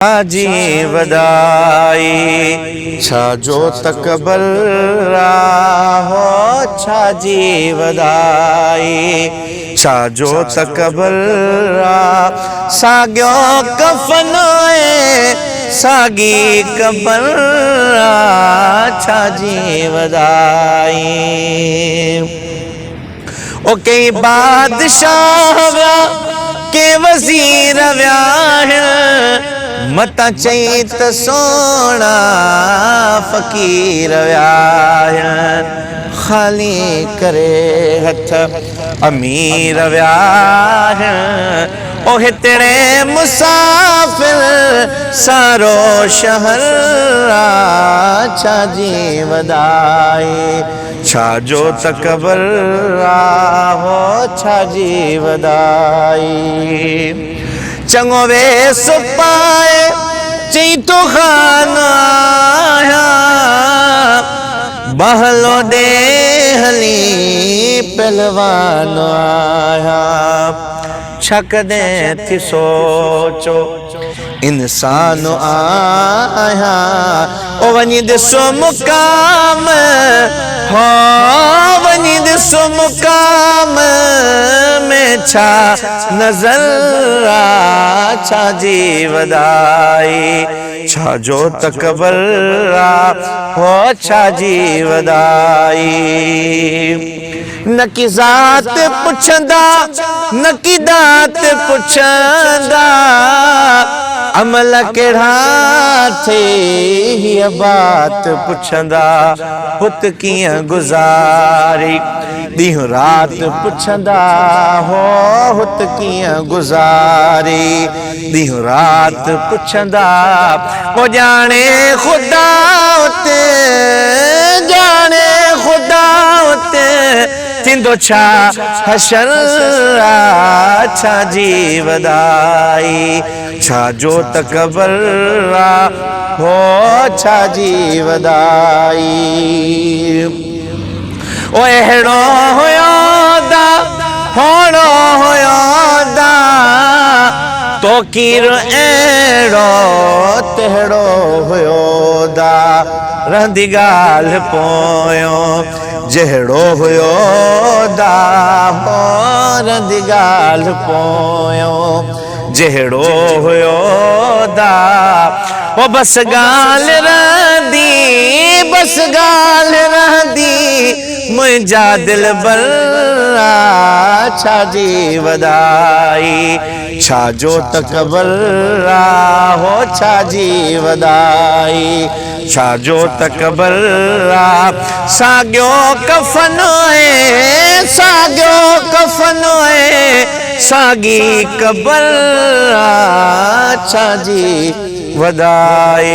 जी वदाई छाजो तकबर हो छाजी वदाई छाजो तकबर साग्यो कफन सागी कबर छाजी वदाई ओ कई बादशाह व्या के वजीर व्या मता चैत सोना फकीर व्याहन खाली करे हथ अमीर व्याहन ओ हितड़े मुसाफिर सारो शहर छाजी वदाई छाजो तकबर हो छाजी वदाई चंगो वेस पाए चई तो खान आया बहलो दे हली पहलवान आया छक दे थी सोचो इंसान आया ओ वनी दिसो मुकाम हो वनी दिसो मुकाम में छा नजर छाजी वदाई छाजो तकबर हो छाजी वदाई न की जात पुछंदा न की दात पुछंदा अमल केड़ा थे हिय बात पुछंदा हुत कियां गुजारी दीहं रात पुछंदा हो हुत कियां गुजारी दीहं रात पुछंदा वो जाने खुदा उते जाने खुदा उते थिंदो छा हशर छाजी वदाई छाजो तकबर हो छाजी वदाई ओ एड़ो होयो दा होड़ो होयो दा तो कीर एड़ो तेड़ो होयो दा रहंदी गाल पोयो जहड़ो होयो दा हो रहंदी गाल पोयो जहड़ो होयो दा ओ बस गाल रहंदी बस गाल रहंदी मुझा दिल बर छाजी वदाई छाजो तकबर हो छाजी वदाई छाजो तकबर साग्यो कफन साग्यो कफन सागी कबर छाजी वदाई।